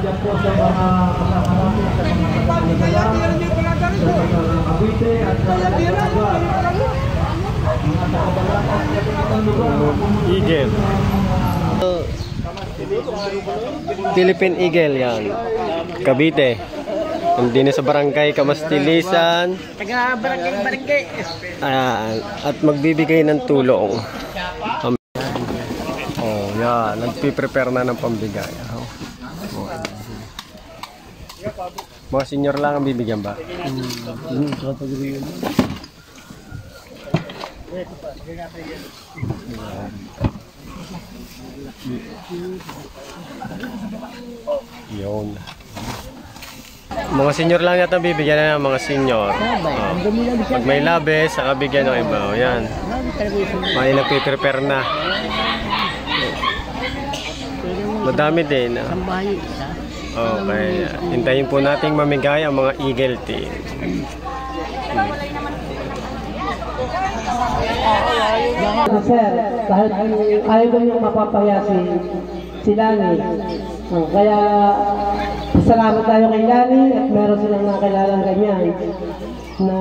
Diyan po sa mga kasama natin sa mga Cavite at Eagle. Philippine Eagle yan. Cavite. Nandito sa barangay Kamastilisan. Taga barangay. At magbibigay ng tulong. Oh, yan. Nagpiprepare na ng pambigay. Mga senior lang ang bibigyan ba? Yun. Mga senior lang yata bibigyan na ng mga senior. Pag may labes, saka bigyan ng iba. O, yan. May nagpiprepare na. Madami din. Okay. Hintayin po nating mamigay ang mga Eagle team. Sir, kahit ayaw ko yung mapapaya si Lani. Kaya salamat tayo kay Lani at meron silang nakilalang ganyan na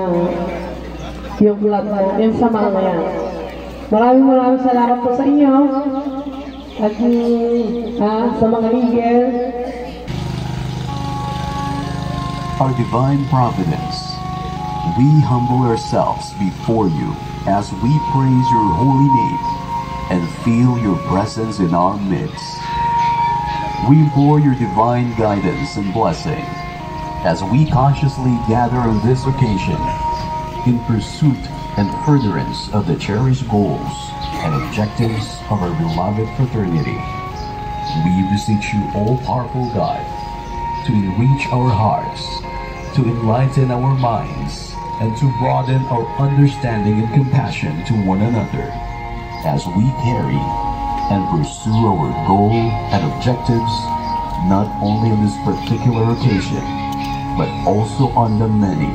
yung club na yung sama ngayon. Maraming salamat po sa inyo at sa mga Eagle. Our divine providence, we humble ourselves before you as we praise your holy name and feel your presence in our midst. We implore your divine guidance and blessing as we consciously gather on this occasion in pursuit and furtherance of the cherished goals and objectives of our beloved fraternity. We beseech you, all-powerful God, to enrich our hearts, to enlighten our minds, and to broaden our understanding and compassion to one another as we carry and pursue our goal and objectives not only on this particular occasion, but also on the many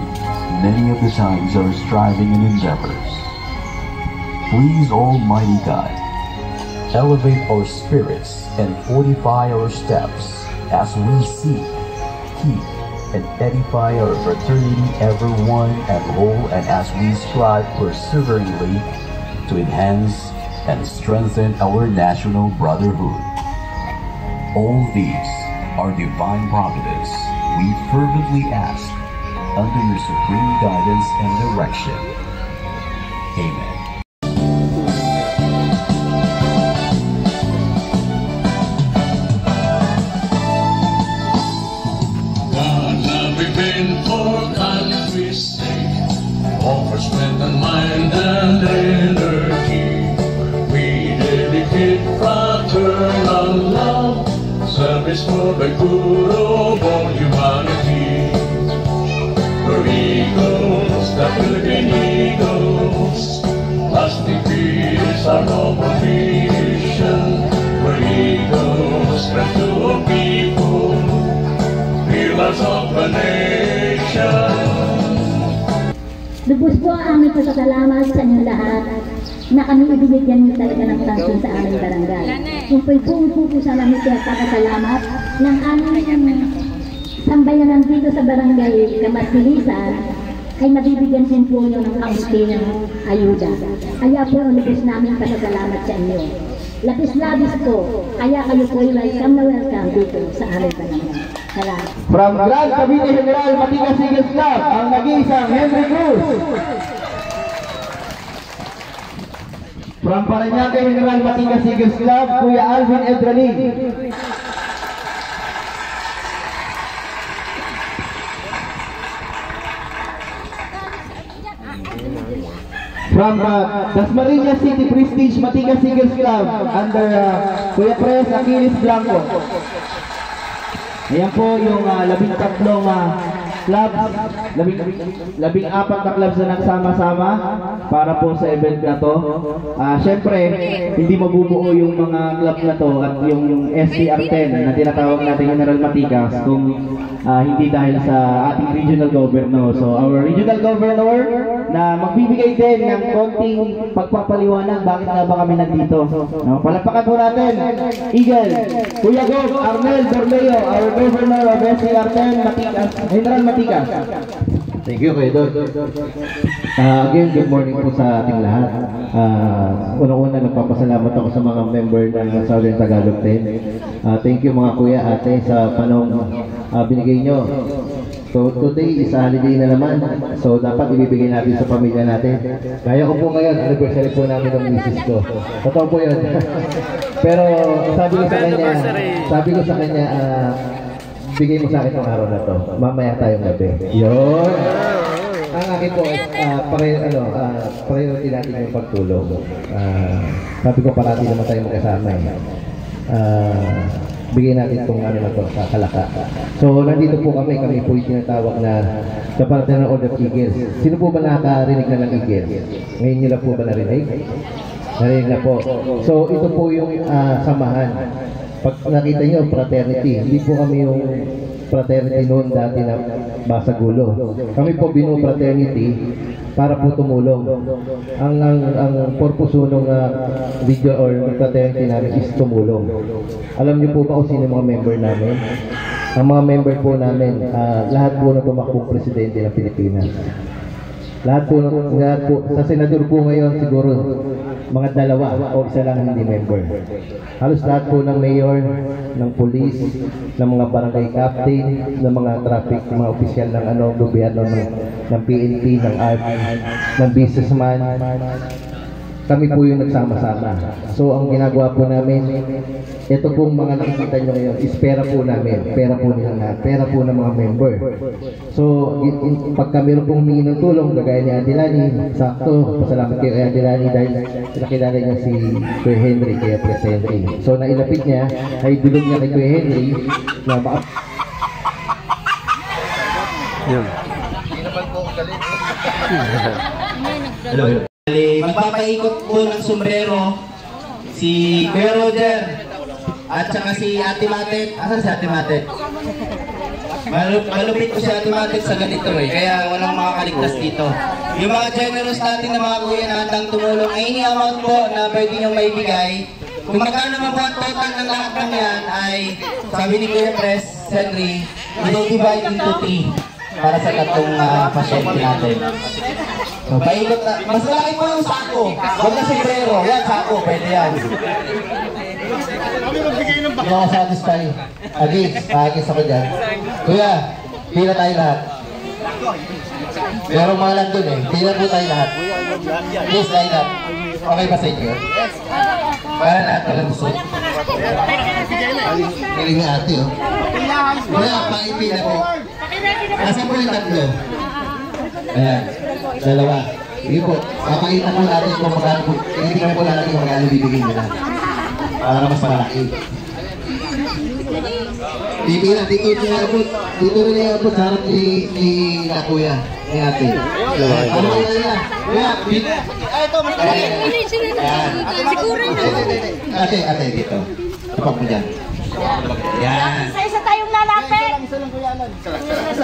of the times our striving and endeavors. Please, Almighty God, elevate our spirits and fortify our steps as we seek, keep, and edify our fraternity ever one and whole, and as we strive perseveringly to enhance and strengthen our national brotherhood. All these are divine providence we fervently ask under your supreme guidance and direction. Amen. For strength and mind and energy, we dedicate fraternal love, service for the good of all humanity. We're eagles, the Philippine Eagles, lasting peace our noble mission. We're eagles, strength to a people, pillars of the nation. Lubos po ang aming pasasalamat sa inyo lahat na kami ibinigyan niyo talaga ng tansyon sa aming barangay. Kung po'y buong po sa namin pinagpapasalamat ng aming sambayanan dito sa barangay Kamastilisan, ay mabibigyan din po nyo ng kaunting ayuda. Kaya po ang lubos namin pasasalamat sa inyo. Labis-labis po, kaya kayo po'y welcome na welcome dito sa aming barangay. From Grand Cavite General Matigas Eagles Club, ang nag-iisang Henry Cruz. From Parañaque General Matigas Eagles Club, Kuya Alvin Edralin. From Dasmariñas City Prestige Matigas Eagles Club under Kuya Pres Aquiles Blanco. Ayan po yung 13 club, 14 na clubs na nagsama-sama para po sa event na to. Siyempre, hindi mabubuo yung mga club na to at yung STR10 na tinatawag natin General Matigas kung hindi dahil sa ating regional governor. So our regional governor na magbibigay din ng konting pagpapaliwanag bakit nga ba kami nandito. Palakpakan po natin, Eagle, Kuya Gov, Arnel Bermeo, our governor of STR10 Matigas, General Matigas. Thank you, Kuya Don. Again, good morning po sa ating lahat. Unang-una, nagpapasalamat ako sa mga member ng Southern Tagalog 10. Thank you mga kuya, ate, sa panahon binigay nyo. So today is a holiday na naman. So dapat ibibigay natin sa pamilya natin. Kaya ko po ngayon, anniversary po namin ng misis ko. Totoo po yun. Pero sabi ko sa kanya, bigay mo sa akin ang araw na to. Mamaya tayong gabi. Yun. Ang akin po, priority natin yung pagtulong. Sabi ko parati naman tayo magkasama bigay natin itong ano na to, kalaka. So nandito po kami po yung tinatawag na Department of Eagles. Sino po ba nakakarinig na ng Eagles? Ngayon nyo lang po ba narinig? Narinig na po. So ito po yung samahan. Pag nakita nyo, fraternity, hindi po kami yung fraternity noon dati na basagulo. Kami po binuo fraternity para po tumulong. Ang purpose ng video or fraternity namin is tumulong. Alam niyo po ba kung sino mga member namin? Ang mga member po namin, lahat po na tumakbong presidente ng Pilipinas. Lahat po, sa senador po ngayon siguro mga dalawa o isa lang hindi member. Halos lahat po ng mayor, ng police, ng mga barangay captain, ng mga traffic, mga opisyal ng gobyerno, ng PNP, ng ARP, ng businessman. Kami po yung nagsama-sama. So ang ginagawa po namin, ito pong mga nakikita nyo ngayon is pera po namin, pera po nilang lahat, pera po ng mga member. So pagka meron pong humingi ng tulong, gagaya ni Adelani, sakto, pasalamat kayo kay Adelani dahil nakilala niya si Kuya Henry, kaya Pres Henry. So nailapit niya, ay dulog niya kay Kuya Henry na baka... Yun. Hello. Magpapaikot po ng sombrero si Kuya Roger at saka si Ate Matet. Asan si Ate Matet? Malupit po si Ate Matet sa ganito kaya walang makakaligtas dito. Yung mga generous natin na mga kuya na handang tumulong, any amount po na pwede nyo maibigay. Kung magkano naman po ang total ng lahat ng yan ay, sabi ni Kuya Pres Henry, i-divide into 3 para sa tatlong pasyente natin. So, paikot na. Mas laki po yung sako. Huwag na sombrero. Yan, sako. Pwede yan. Hindi ako satisfy. Again, paakis ako dyan. Kuya, pila tayo lahat. Pero mga lang dun pila po tayo lahat. Please, line up. Okay ba sa inyo? Para lahat palang gusto. Galing nga ate, Kuya, pakipila po. Kasi po yung tatlo. Ayan, dalawa. Sige po, papakita po natin kung magkano po, tinitingnan po natin kung magkano bibigay nila. Para mas malaki. Pipila, dito rin yung abot sa harap ni Kuya, ni ate. Ano ba yun na? Kuya, ito, ate, dito. Ipag mo dyan. Yan. Isa tayong lalapit. Isa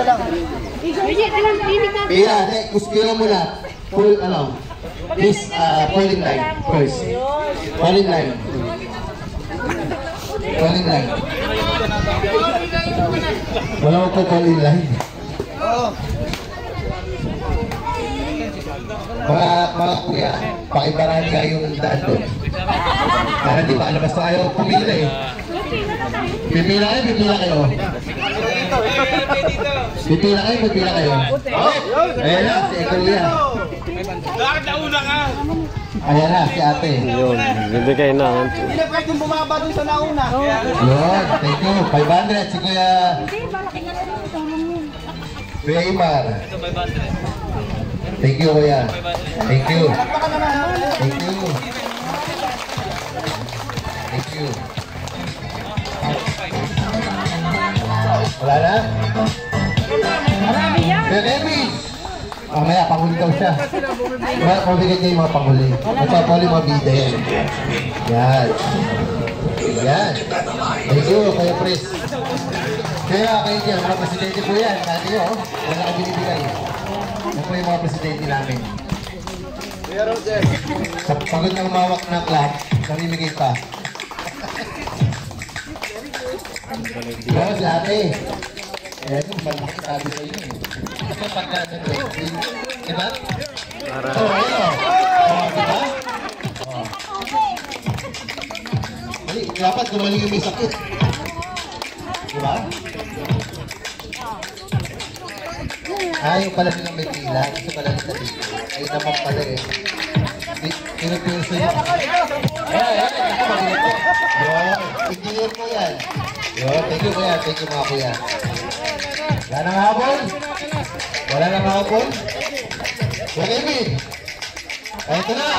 lang. Pila, kuspila mo na. Full, this, falling line first. Falling line. Falling line. Wala ko po falling line. Mga kuya, pakibarahan nga yung daan doon. Para di ba, alam basta ayaw pumila Pipila kayo. Pipila kayo. Ayan na, si Kuya. Ayan na, si ate. Yun, bibigay na. Hindi na pwedeng bumaba dun sa nauna. Yun, thank you. 500 si Kuya. Kuya Imar. Thank you, kuya. Thank you. Thank you. Thank you. Wala na? Kuya Kevin! Mamaya, panghuli daw siya. Pabigay niya yung mga panghuli. Magpapahuli mga bida yan. Yan. Yan. Thank you, Kuya Pres. Kaya kayo dyan, mga presidente po yan. Dati nyo, wala ka binibigay. Yan po yung mga presidente namin. Sa pagod ng mawak ng club, namimigay pa. Oo, si ate. Eh, ito, malaki sabi sa inyo. Ito pagkasa ito. Diba? Oo, ayun. Oo, diba? Oo. Mali, dapat gumaling yung may sakit. Diba? Yung pala nilang may pila. Gusto pala nila dito. Ayun naman pala eh. Pinupilso yun. Ito mabilit ko. Engineer ko yan. Thank you kuya. Thank you mga kuya. Wala nang hapon? Wala nang hapon? Kuya Kevin! Ito na!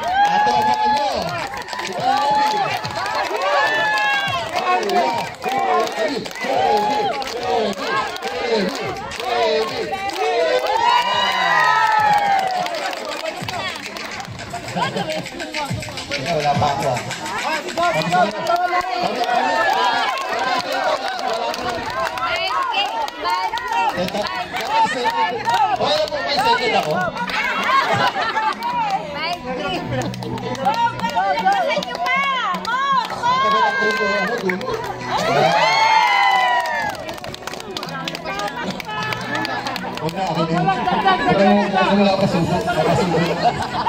Ito ang mga nyo! Kuya Kevin! Wala pa ako. Wala po may second ako.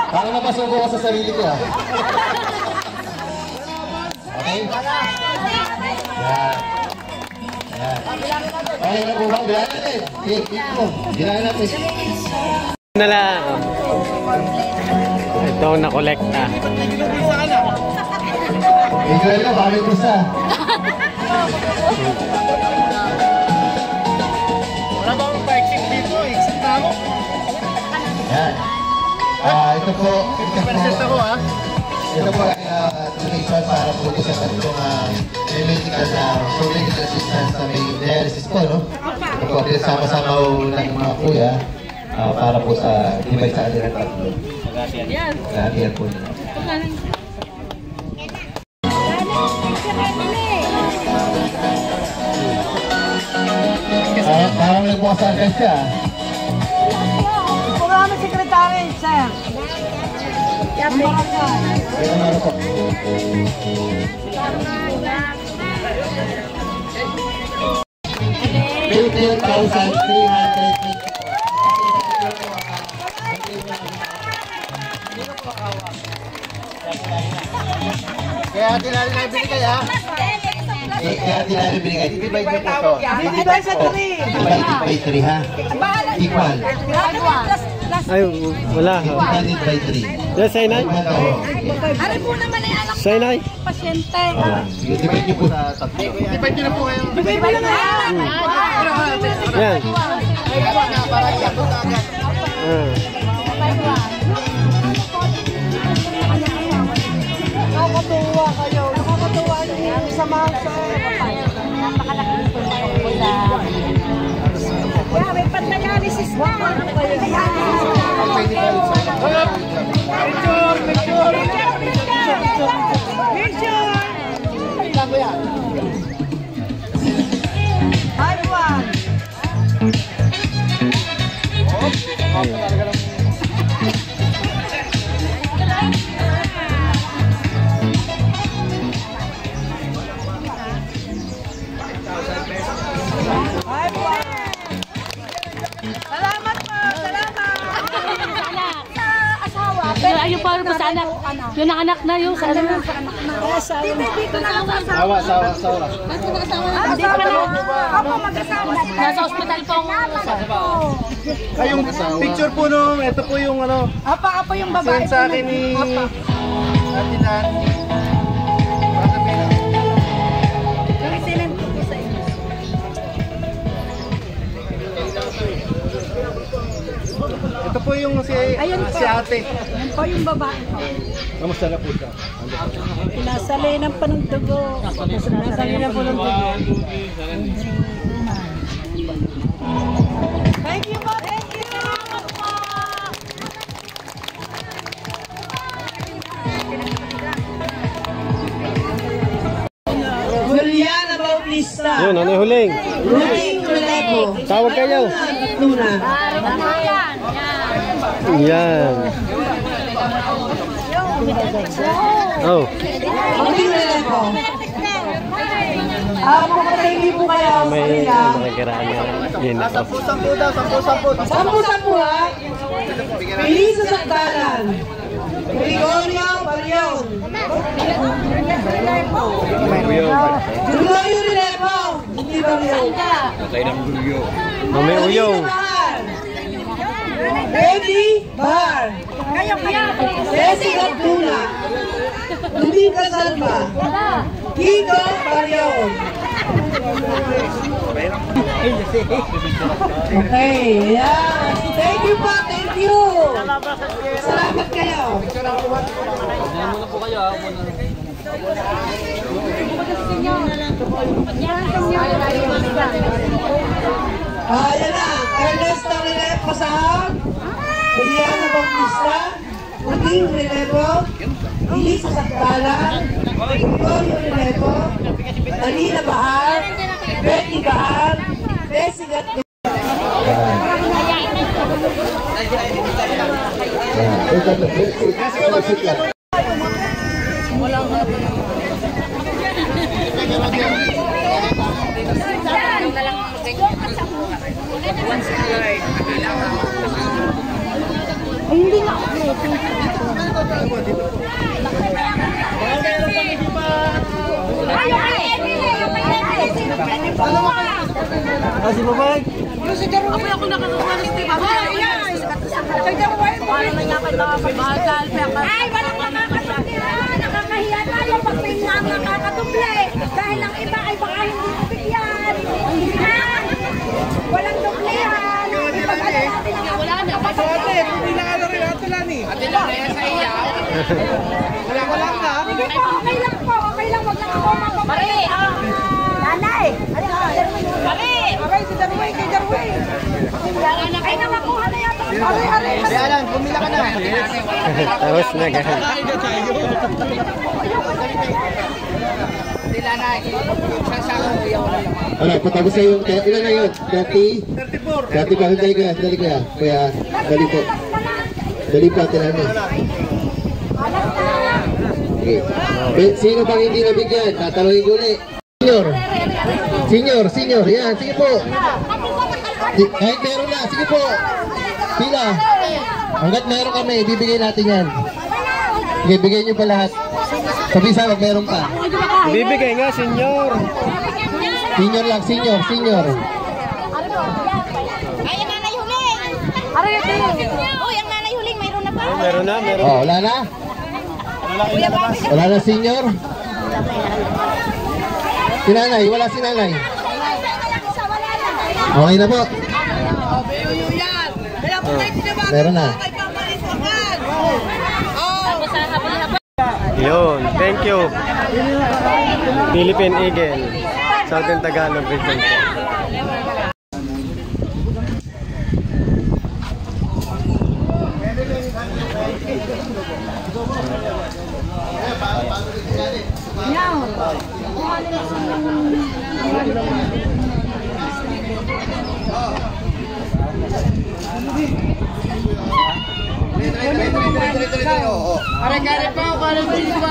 Parang napasuko ko sa sarili ko ah. Okay? Yan. Yan. Okay na po ba? Bilahan natin. Bilahan natin. Na lang. Ito na kolekta. Ikaw na, bakit mo sa? Wala ba akong pa-exit dito? Exit na ako. Yan. Ito po. Ito po ay donation para po sa tatlong medical assistance na may dialysis po, no? Ito po, sama-sama ng mga kuya para po sa divide sa atin ng tatlo. Kaya po nila. Parang nagbukasan ka siya. Programa sekretary, sir. Ang barangay. Ito na po. Kaya tinali na ibigay ha? Kaya tinali binigay. Divide niyo po ito. Divide sa 3. Divide by 3 ha? Equal. Ay, wala. Divided by 3. Yes, Sainay? Ano po naman ay anak Sainay? pasyente. Sige, divide niyo po sa tatlo. Divide niyo na po kayo. Divide mo na yan. Yan. Nakakatuwa kayo. Nakakatuwa yung samahan sa Napakalaki po na. Kaya may pag-dialysis na. Hi, Juan. Salamat po. Salamat. Pero ayun pa rin sa anak. Yun ang anak na yun. Sa anak na. Dito na lang sa asawa. Sawa. Hindi pa na. Ako mag-asawa. Nasa ospital po. Kayong picture po nung, ito po yung ano, Apa yung babae. send sa akin ni Ate Nan. Ito Ito po yung si ate. Yan po yung babae ko. Kamusta na po siya? Pinasalinan pa ng dugo. Pinasalinan po ng dugo. Thank you po, thank you. Salamat po. Juliana Bautista. Yun, ano yung huling? Huling relevo. Tawag kayo. Luna. Yan. Oh. Huling relevo. Makataygi po kayo. May makikiraan na yun. Sampu daw, sampu. Sampu ha. Pili sa sakdalan. Gregorio Barion. Gregorio Relevo. Hindi Barion. May uyong. Baby Bar. Ceci Garduna. Dominga Salva. Kiko Barion. Okay, yeah. Thank you po, thank you. Salamat kayo. Yan na. Ernesto Relevo Pasahag. Juliana Bautista. Huling Relevo. Elisa Sakdalan. Gregorio Relevo. Alina Bahar. Betty Bahar. Bessie Gatto. Ay, hindi nga ako. Si Babay. Apoy ako nakakawalas di ba? Kay Darway mo. Para na nga kayo nakakabahal. Ay, walang makakatuble. Nakakahiya tayo pag may nakakatuble. Dahil ang iba ay baka hindi bigyan. Walang dublehan. Wala na. Hindi na ano rin, Ate Lani. Ate Lani, sa iya. Wala na. Sige po, okay lang po. Okay lang, wag lang ako mapapari. Nanay! Aray, si Darway, kay Darway. Ay, nakakuha na yata. Aray. Di Alan, bumila ka na. Tapos na ganun. Ano, patapos na yung, ilan na yun? 30? 30 pa, dali kaya. Kaya, dali po. Dali po, Ate Lani. Okay. Sino pang hindi nabigyan? Tatanungin ko ulit. Senior, yan, sige po. Kahit meron na, sige po. Pila. Hanggat meron kami, bibigay natin yan. Sige, bigay nyo pa lahat. Sabi sa wag meron pa. Bibigay nga, senyor. Senior lang, senior. Ay, ang nanay huling! Aray, oh, yung nanay huling, mayroon na pa. Meron na. Oh, wala na? Wala na, senior? Si nanay, wala si nanay. Okay na po. Meron na. Yun, thank you. Philippine Eagle. Southern Tagalog region. Kare-kare pa, kare-kare pa.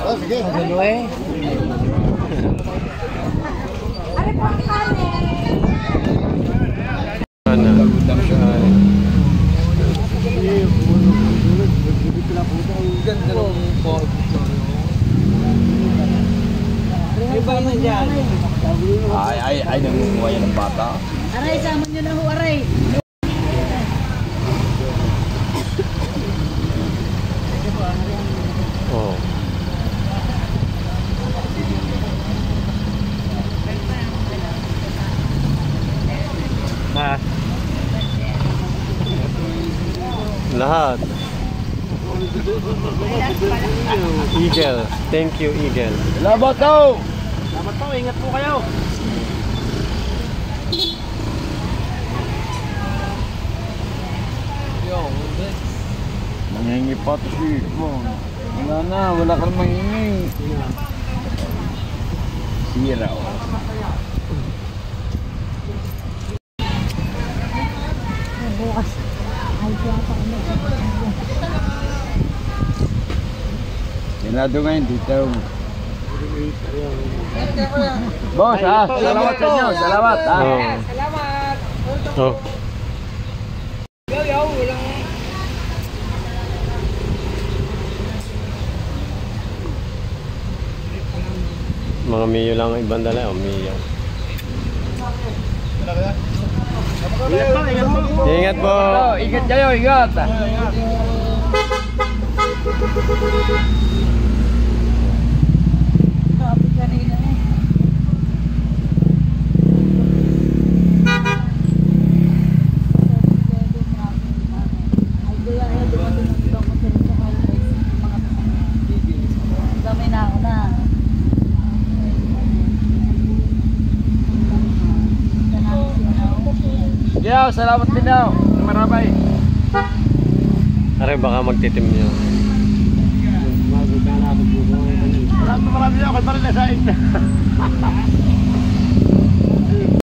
Oh, sige. Ano eh? Ay, nangunguha yan ng bata. Aray, sama nyo na ho, aray. Oh. Lahat. Eagle. Thank you, Eagle. Salamat daw! Salamat po, ingat po kayo. Mangingi pa ito si mo. Wala na, wala kang mangingi. Sira o. Bukas. Ay, kaya pa kami. Sinado ngayon dito. Boss, salamat sa inyo. Salamat, ha. Salamat. Oh. Yo, walang... Mga Mio lang ang ibang dala. Mio. Ingat po. Ingat kayo, ingat. Yo, salamat din daw. Marabay. Aray, baka magtitim niyo. Marami ako, marami na sa inyo.